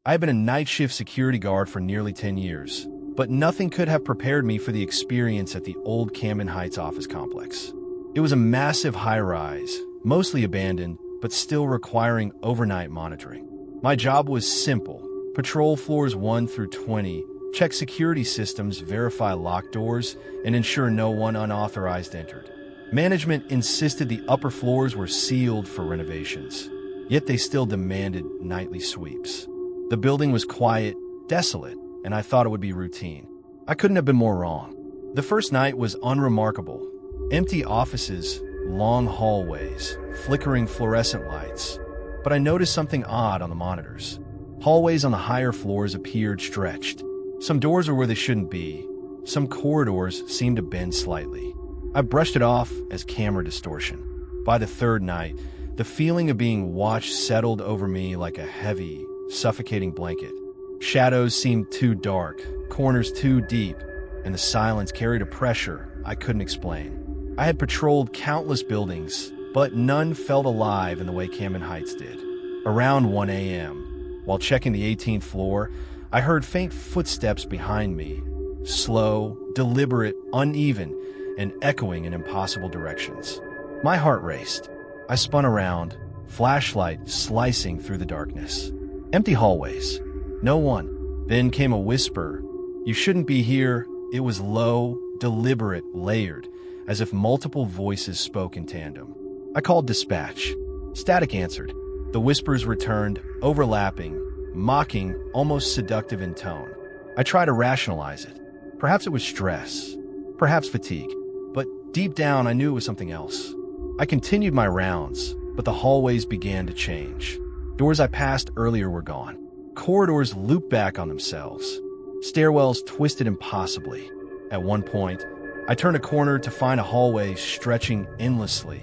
I had been a night shift security guard for nearly 10 years, but nothing could have prepared me for the experience at the old Camden Heights office complex. It was a massive high-rise, mostly abandoned, but still requiring overnight monitoring. My job was simple: patrol floors 1 through 20, check security systems, verify locked doors, and ensure no one unauthorized entered. Management insisted the upper floors were sealed for renovations, yet they still demanded nightly sweeps. The building was quiet, desolate, and I thought it would be routine. I couldn't have been more wrong. The first night was unremarkable. Empty offices, long hallways, flickering fluorescent lights. But I noticed something odd on the monitors. Hallways on the higher floors appeared stretched. Some doors were where they shouldn't be. Some corridors seemed to bend slightly. I brushed it off as camera distortion. By the third night, the feeling of being watched settled over me like a heavy, suffocating blanket. Shadows seemed too dark, corners too deep, and the silence carried a pressure I couldn't explain. I had patrolled countless buildings, but none felt alive in the way Camden Heights did. Around 1 a.m., while checking the 18th floor, I heard faint footsteps behind me, slow, deliberate, uneven, and echoing in impossible directions. My heart raced. I spun around, flashlight slicing through the darkness. Empty hallways. No one. Then came a whisper. "You shouldn't be here." It was low, deliberate, layered, as if multiple voices spoke in tandem. I called dispatch. Static answered. The whispers returned, overlapping, mocking, almost seductive in tone. I tried to rationalize it. Perhaps it was stress. Perhaps fatigue. But deep down, I knew it was something else. I continued my rounds, but the hallways began to change. Doors I passed earlier were gone. Corridors looped back on themselves. Stairwells twisted impossibly. At one point, I turned a corner to find a hallway stretching endlessly,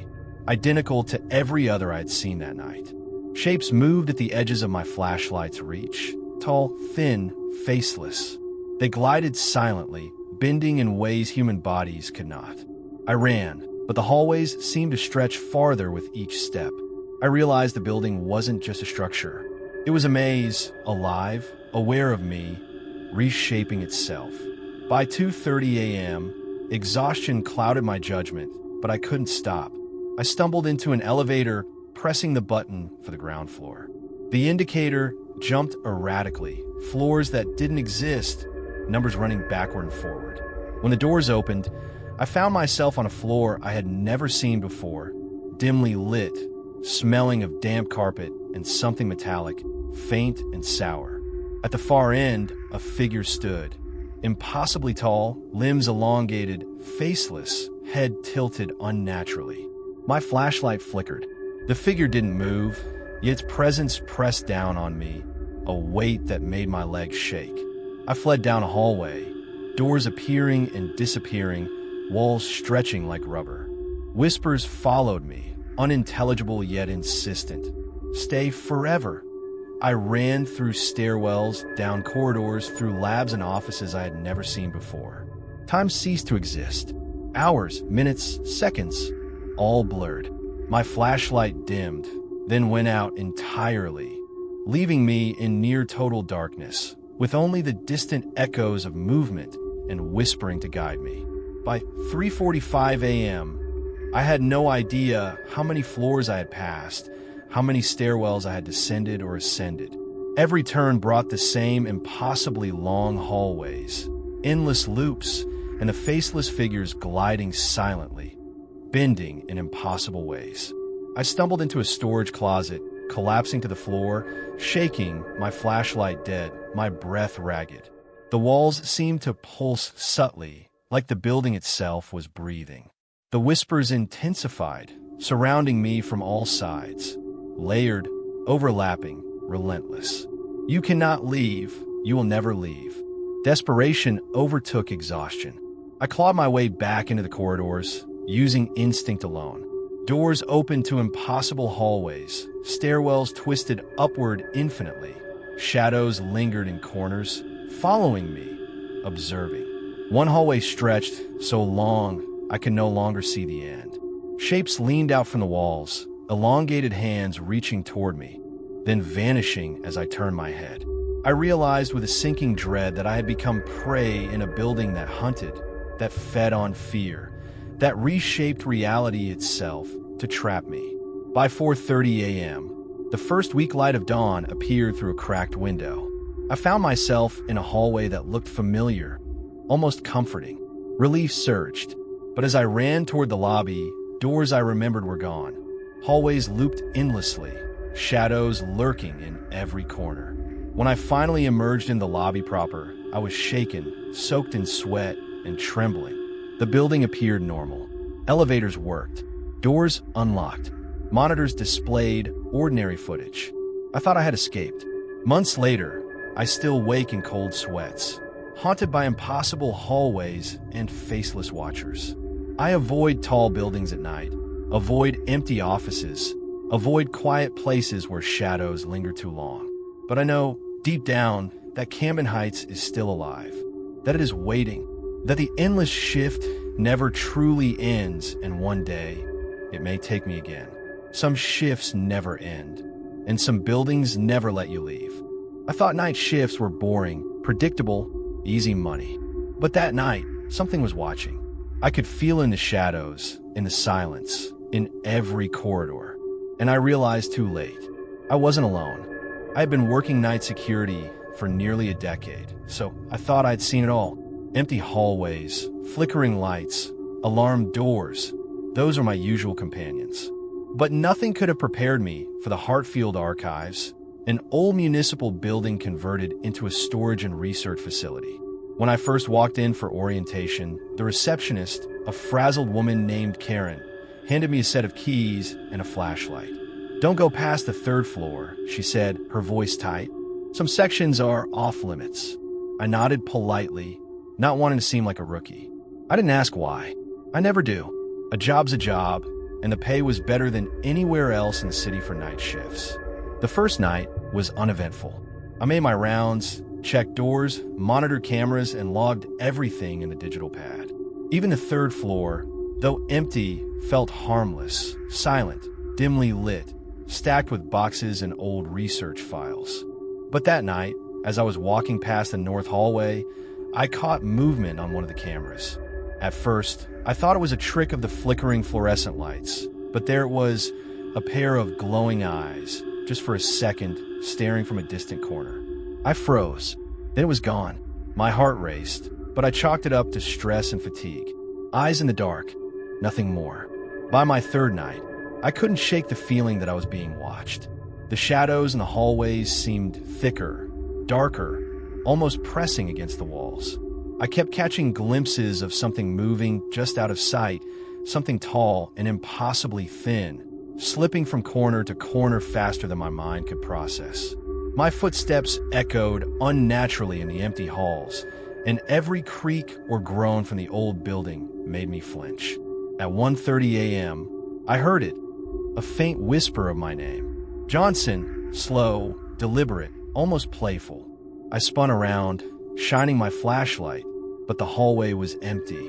identical to every other I'd seen that night. Shapes moved at the edges of my flashlight's reach, tall, thin, faceless. They glided silently, bending in ways human bodies could not. I ran, but the hallways seemed to stretch farther with each step. I realized the building wasn't just a structure. It was a maze, alive, aware of me, reshaping itself. By 2:30 a.m., exhaustion clouded my judgment, but I couldn't stop. I stumbled into an elevator, pressing the button for the ground floor. The indicator jumped erratically, floors that didn't exist, numbers running backward and forward. When the doors opened, I found myself on a floor I had never seen before, dimly lit, smelling of damp carpet and something metallic, faint and sour. At the far end, a figure stood, impossibly tall, limbs elongated, faceless, head tilted unnaturally. My flashlight flickered. The figure didn't move, yet its presence pressed down on me, a weight that made my legs shake. I fled down a hallway, doors appearing and disappearing, walls stretching like rubber. Whispers followed me, unintelligible yet insistent. "Stay forever." I ran through stairwells, down corridors, through labs and offices I had never seen before. Time ceased to exist. Hours, minutes, seconds, all blurred. My flashlight dimmed, then went out entirely, leaving me in near total darkness, with only the distant echoes of movement and whispering to guide me. By 3:45 a.m., I had no idea how many floors I had passed, how many stairwells I had descended or ascended. Every turn brought the same impossibly long hallways, endless loops, and the faceless figures gliding silently, bending in impossible ways. I stumbled into a storage closet, collapsing to the floor, shaking, my flashlight dead, my breath ragged. The walls seemed to pulse subtly, like the building itself was breathing. The whispers intensified, surrounding me from all sides, layered, overlapping, relentless. "You cannot leave. You will never leave." Desperation overtook exhaustion. I clawed my way back into the corridors, using instinct alone. Doors opened to impossible hallways, stairwells twisted upward infinitely. Shadows lingered in corners, following me, observing. One hallway stretched so long I could no longer see the end. Shapes leaned out from the walls, elongated hands reaching toward me, then vanishing as I turned my head. I realized with a sinking dread that I had become prey in a building that hunted, that fed on fear, that reshaped reality itself to trap me. By 4:30 a.m., the first weak light of dawn appeared through a cracked window. I found myself in a hallway that looked familiar, almost comforting. Relief surged, but as I ran toward the lobby, doors I remembered were gone. Hallways looped endlessly, shadows lurking in every corner. When I finally emerged in the lobby proper, I was shaken, soaked in sweat, and trembling. The building appeared normal. Elevators worked, doors unlocked, monitors displayed ordinary footage. I thought I had escaped. Months later, I still wake in cold sweats, haunted by impossible hallways and faceless watchers. I avoid tall buildings at night, avoid empty offices, avoid quiet places where shadows linger too long. But I know, deep down, that Camden Heights is still alive, that it is waiting, that the endless shift never truly ends, and one day, it may take me again. Some shifts never end, and some buildings never let you leave. I thought night shifts were boring, predictable, easy money. But that night, something was watching. I could feel in the shadows, in the silence, in every corridor. And I realized too late. I wasn't alone. I had been working night security for nearly a decade, so I thought I'd seen it all. Empty hallways, flickering lights, alarmed doors. Those are my usual companions. But nothing could have prepared me for the Hartfield Archives, an old municipal building converted into a storage and research facility. When I first walked in for orientation, the receptionist, a frazzled woman named Karen, handed me a set of keys and a flashlight. "Don't go past the 3rd floor," she said, her voice tight. "Some sections are off limits." I nodded politely, not wanting to seem like a rookie. I didn't ask why. I never do. A job's a job, and the pay was better than anywhere else in the city for night shifts. The first night was uneventful. I made my rounds, checked doors, monitored cameras, and logged everything in the digital pad. Even the 3rd floor, though empty, felt harmless, silent, dimly lit, stacked with boxes and old research files. But that night, as I was walking past the north hallway, I caught movement on one of the cameras. At first, I thought it was a trick of the flickering fluorescent lights, but there it was, a pair of glowing eyes, just for a second, staring from a distant corner. I froze. Then it was gone. My heart raced, but I chalked it up to stress and fatigue. Eyes in the dark, nothing more. By my 3rd night, I couldn't shake the feeling that I was being watched. The shadows in the hallways seemed thicker, darker, almost pressing against the walls. I kept catching glimpses of something moving just out of sight, something tall and impossibly thin, slipping from corner to corner faster than my mind could process. My footsteps echoed unnaturally in the empty halls, and every creak or groan from the old building made me flinch. At 1:30 a.m., I heard it, a faint whisper of my name. Johnson, slow, deliberate, almost playful. I spun around, shining my flashlight, but the hallway was empty.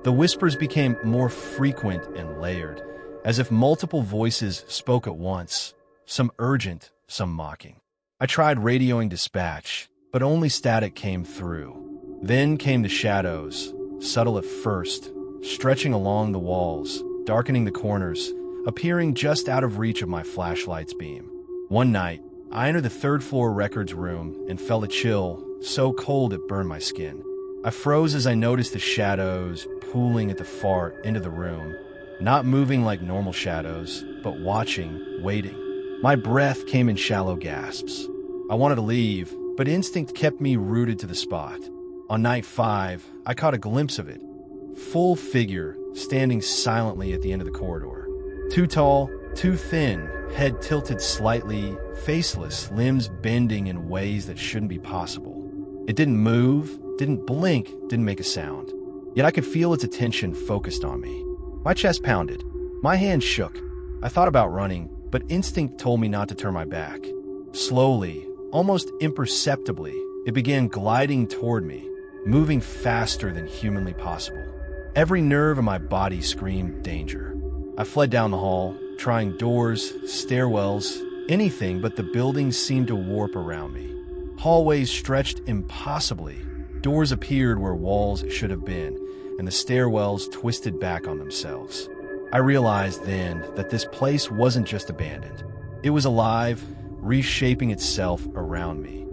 The whispers became more frequent and layered, as if multiple voices spoke at once, some urgent, some mocking. I tried radioing dispatch, but only static came through. Then came the shadows, subtle at first, stretching along the walls, darkening the corners, appearing just out of reach of my flashlight's beam. One night, I entered the 3rd floor records room and felt a chill, so cold it burned my skin. I froze as I noticed the shadows pooling at the far end of the room, not moving like normal shadows, but watching, waiting. My breath came in shallow gasps. I wanted to leave, but instinct kept me rooted to the spot. On night 5, I caught a glimpse of it. Full figure, standing silently at the end of the corridor. Too tall, too thin, head tilted slightly, faceless, limbs bending in ways that shouldn't be possible. It didn't move, didn't blink, didn't make a sound. Yet I could feel its attention focused on me. My chest pounded. My hands shook. I thought about running, but instinct told me not to turn my back. Slowly, almost imperceptibly, it began gliding toward me, moving faster than humanly possible. Every nerve in my body screamed danger. I fled down the hall, trying doors, stairwells, anything, but the building seemed to warp around me. Hallways stretched impossibly. Doors appeared where walls should have been, and the stairwells twisted back on themselves. I realized then that this place wasn't just abandoned. It was alive, reshaping itself around me,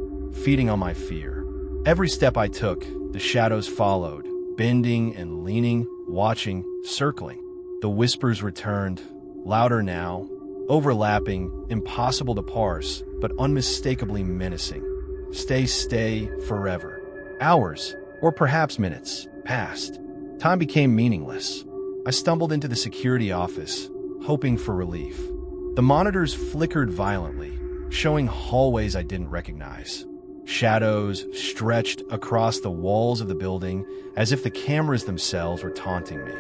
feeding on my fear. Every step I took, the shadows followed, bending and leaning, watching, circling. The whispers returned, louder now, overlapping, impossible to parse, but unmistakably menacing. Stay, forever. Hours, or perhaps minutes, passed. Time became meaningless. I stumbled into the security office, hoping for relief. The monitors flickered violently, showing hallways I didn't recognize. Shadows stretched across the walls of the building as if the cameras themselves were taunting me.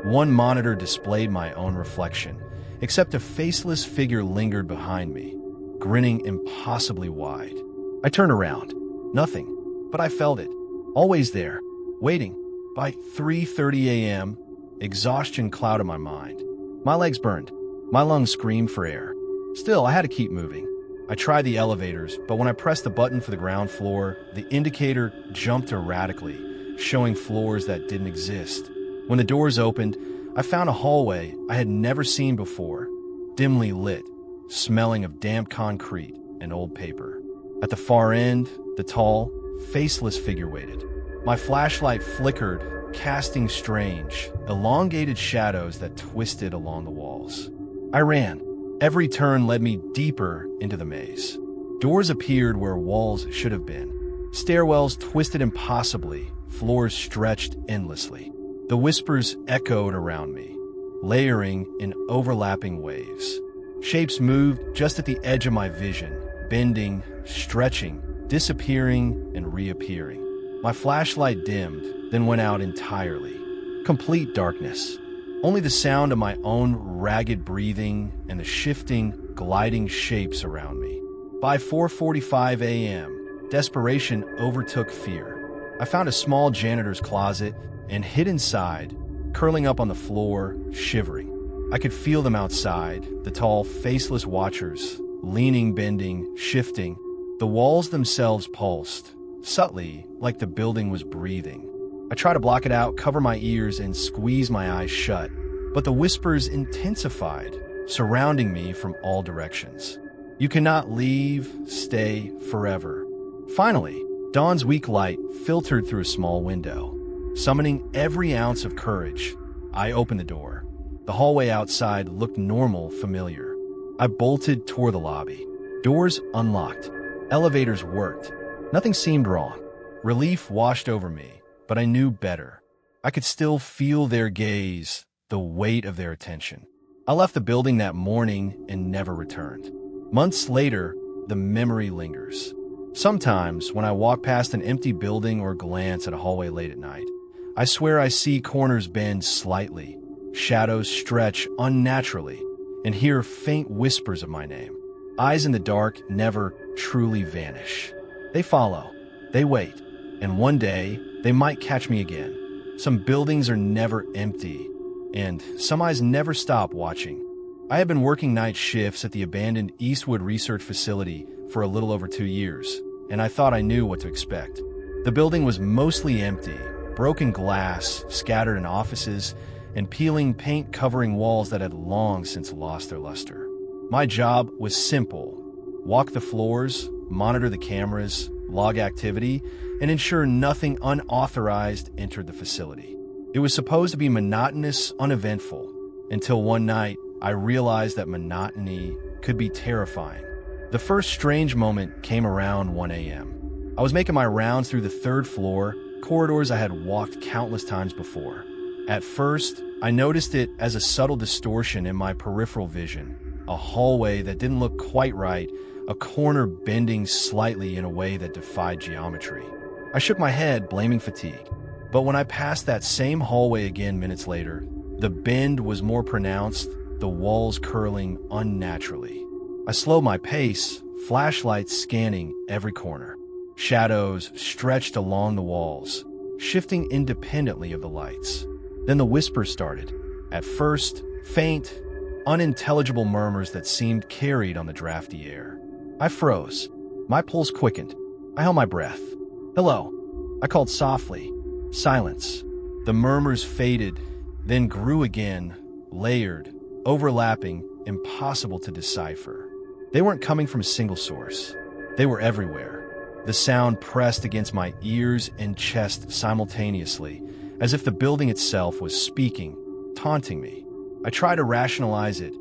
One monitor displayed my own reflection, except a faceless figure lingered behind me, grinning impossibly wide. I turned around. Nothing, but I felt it. Always there, waiting. By 3:30 a.m., exhaustion clouded my mind. My legs burned. My lungs screamed for air. Still, I had to keep moving. I tried the elevators, but when I pressed the button for the ground floor, the indicator jumped erratically, showing floors that didn't exist. When the doors opened, I found a hallway I had never seen before, dimly lit, smelling of damp concrete and old paper. At the far end, the tall, faceless figure waited. My flashlight flickered, casting strange, elongated shadows that twisted along the walls. I ran. Every turn led me deeper into the maze. Doors appeared where walls should have been. Stairwells twisted impossibly, floors stretched endlessly. The whispers echoed around me, layering in overlapping waves. Shapes moved just at the edge of my vision, bending, stretching, disappearing, and reappearing. My flashlight dimmed, then went out entirely. Complete darkness. Only the sound of my own ragged breathing and the shifting, gliding shapes around me. By 4:45 a.m., desperation overtook fear. I found a small janitor's closet and hid inside, curling up on the floor, shivering. I could feel them outside, the tall, faceless watchers, leaning, bending, shifting. The walls themselves pulsed, subtly, like the building was breathing. I tried to block it out, cover my ears, and squeeze my eyes shut, but the whispers intensified, surrounding me from all directions. You cannot leave, stay, forever. Finally, dawn's weak light filtered through a small window. Summoning every ounce of courage, I opened the door. The hallway outside looked normal, familiar. I bolted toward the lobby. Doors unlocked. Elevators worked. Nothing seemed wrong. Relief washed over me, but I knew better. I could still feel their gaze, the weight of their attention. I left the building that morning and never returned. Months later, the memory lingers. Sometimes, when I walk past an empty building or glance at a hallway late at night, I swear I see corners bend slightly, shadows stretch unnaturally, and hear faint whispers of my name. Eyes in the dark never truly vanish. They follow, they wait, and one day they might catch me again. Some buildings are never empty, and some eyes never stop watching. I have been working night shifts at the abandoned Eastwood Research Facility for a little over 2 years, and I thought I knew what to expect. The building was mostly empty, broken glass scattered in offices, and peeling paint covering walls that had long since lost their luster. My job was simple: walk the floors, monitor the cameras, log activity, and ensure nothing unauthorized entered the facility. It was supposed to be monotonous, uneventful, until one night I realized that monotony could be terrifying. The first strange moment came around 1 a.m. I was making my rounds through the third floor, corridors I had walked countless times before. At first, I noticed it as a subtle distortion in my peripheral vision, a hallway that didn't look quite right, a corner bending slightly in a way that defied geometry. I shook my head, blaming fatigue. But when I passed that same hallway again minutes later, the bend was more pronounced, the walls curling unnaturally. I slowed my pace, flashlights scanning every corner. Shadows stretched along the walls, shifting independently of the lights. Then the whispers started. At first, faint, unintelligible murmurs that seemed carried on the drafty air. I froze. My pulse quickened. I held my breath. "Hello," I called softly. Silence. The murmurs faded, then grew again, layered, overlapping, impossible to decipher. They weren't coming from a single source. They were everywhere. The sound pressed against my ears and chest simultaneously, as if the building itself was speaking, taunting me. I tried to rationalize it.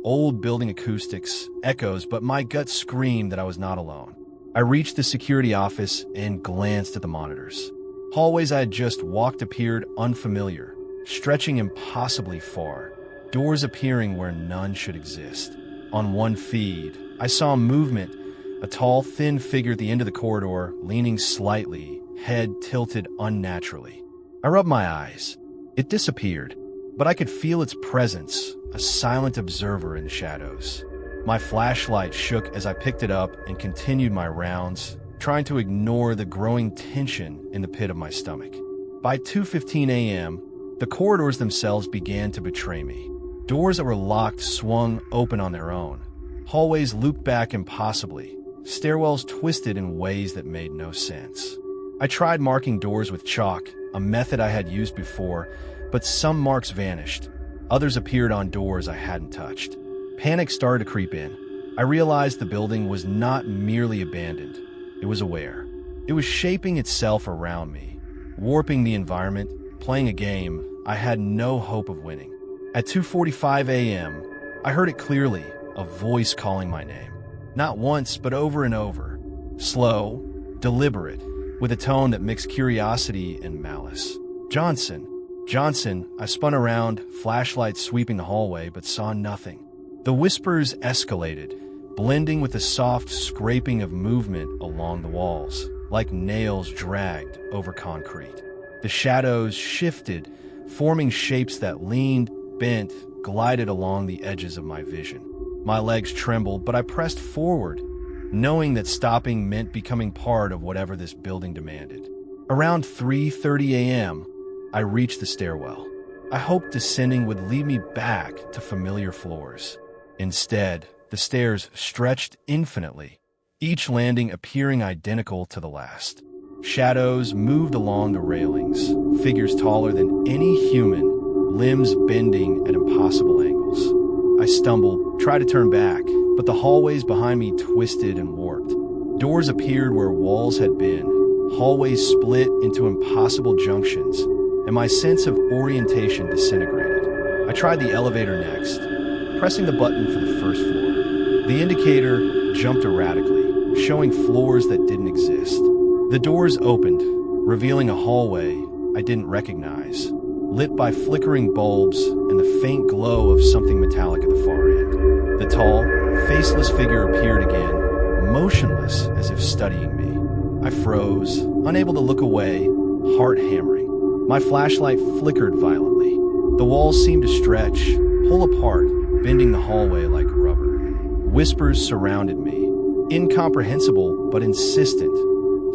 Old building acoustics, echoes, but my gut screamed that I was not alone. I reached the security office and glanced at the monitors. Hallways I had just walked appeared unfamiliar, stretching impossibly far, doors appearing where none should exist. On one feed, I saw movement, a tall, thin figure at the end of the corridor, leaning slightly, head tilted unnaturally. I rubbed my eyes. It disappeared, but I could feel its presence, a silent observer in the shadows. My flashlight shook as I picked it up and continued my rounds, trying to ignore the growing tension in the pit of my stomach. By 2:15 a.m., the corridors themselves began to betray me. Doors that were locked swung open on their own. Hallways looped back impossibly. Stairwells twisted in ways that made no sense. I tried marking doors with chalk, a method I had used before, but some marks vanished. Others appeared on doors I hadn't touched. Panic started to creep in. I realized the building was not merely abandoned. It was aware. It was shaping itself around me, warping the environment, playing a game I had no hope of winning. At 2:45 a.m., I heard it clearly, a voice calling my name. Not once, but over and over. Slow, deliberate, with a tone that mixed curiosity and malice. "Johnson. Johnson." I spun around, flashlight sweeping the hallway, but saw nothing. The whispers escalated, blending with the soft scraping of movement along the walls, like nails dragged over concrete. The shadows shifted, forming shapes that leaned, bent, glided along the edges of my vision. My legs trembled, but I pressed forward, knowing that stopping meant becoming part of whatever this building demanded. Around 3:30 a.m., I reached the stairwell. I hoped descending would lead me back to familiar floors. Instead, the stairs stretched infinitely, each landing appearing identical to the last. Shadows moved along the railings, figures taller than any human, limbs bending at impossible angles. I stumbled, tried to turn back, but the hallways behind me twisted and warped. Doors appeared where walls had been, hallways split into impossible junctions, and my sense of orientation disintegrated. I tried the elevator next, pressing the button for the first floor. The indicator jumped erratically, showing floors that didn't exist. The doors opened, revealing a hallway I didn't recognize, lit by flickering bulbs and the faint glow of something metallic at the far end. The tall, faceless figure appeared again, motionless as if studying me. I froze, unable to look away, heart hammering. My flashlight flickered violently. The walls seemed to stretch, pull apart, bending the hallway like rubber. Whispers surrounded me, incomprehensible but insistent.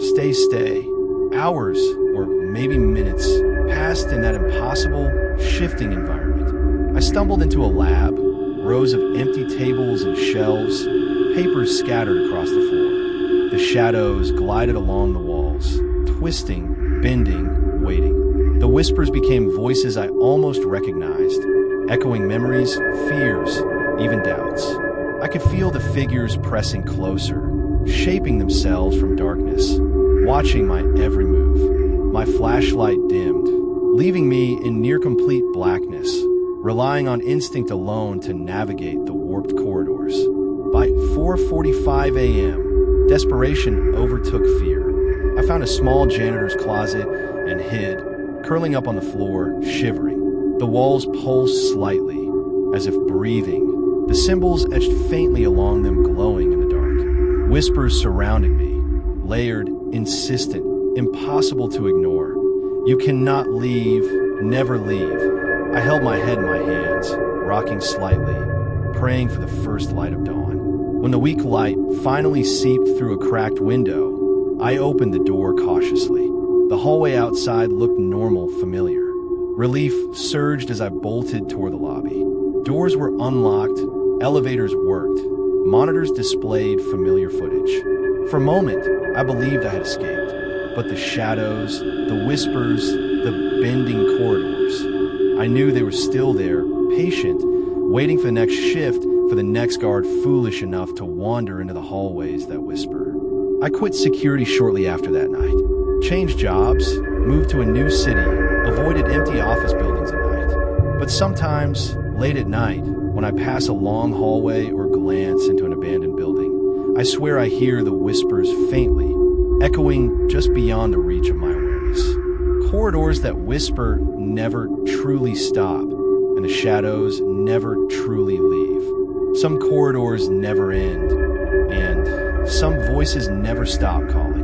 "Stay, stay." Hours, or maybe minutes, passed in that impossible, shifting environment. I stumbled into a lab, rows of empty tables and shelves, papers scattered across the floor. The shadows glided along the walls, twisting, bending, waiting. The whispers became voices I almost recognized, echoing memories, fears, even doubts. I could feel the figures pressing closer, shaping themselves from darkness, watching my every move. My flashlight dimmed, leaving me in near-complete blackness, relying on instinct alone to navigate the warped corridors. By 4:45 a.m., desperation overtook fear. I found a small janitor's closet and hid, curling up on the floor, shivering. The walls pulsed slightly, as if breathing, the symbols etched faintly along them glowing in the dark. Whispers surrounding me, layered, insistent, impossible to ignore. "You cannot leave, never leave." I held my head in my hands, rocking slightly, praying for the first light of dawn. When the weak light finally seeped through a cracked window, I opened the door cautiously. The hallway outside looked normal, familiar. Relief surged as I bolted toward the lobby. Doors were unlocked, elevators worked, monitors displayed familiar footage. For a moment, I believed I had escaped, but the shadows, the whispers, the bending corridors, I knew they were still there, patient, waiting for the next shift, for the next guard foolish enough to wander into the hallways that whisper. I quit security shortly after that night, changed jobs, moved to a new city, avoided empty office buildings at night. But sometimes, late at night, when I pass a long hallway or glance into an abandoned building, I swear I hear the whispers faintly, echoing just beyond the reach of my awareness. Corridors that whisper never truly stop, and the shadows never truly leave. Some corridors never end, and some voices never stop calling.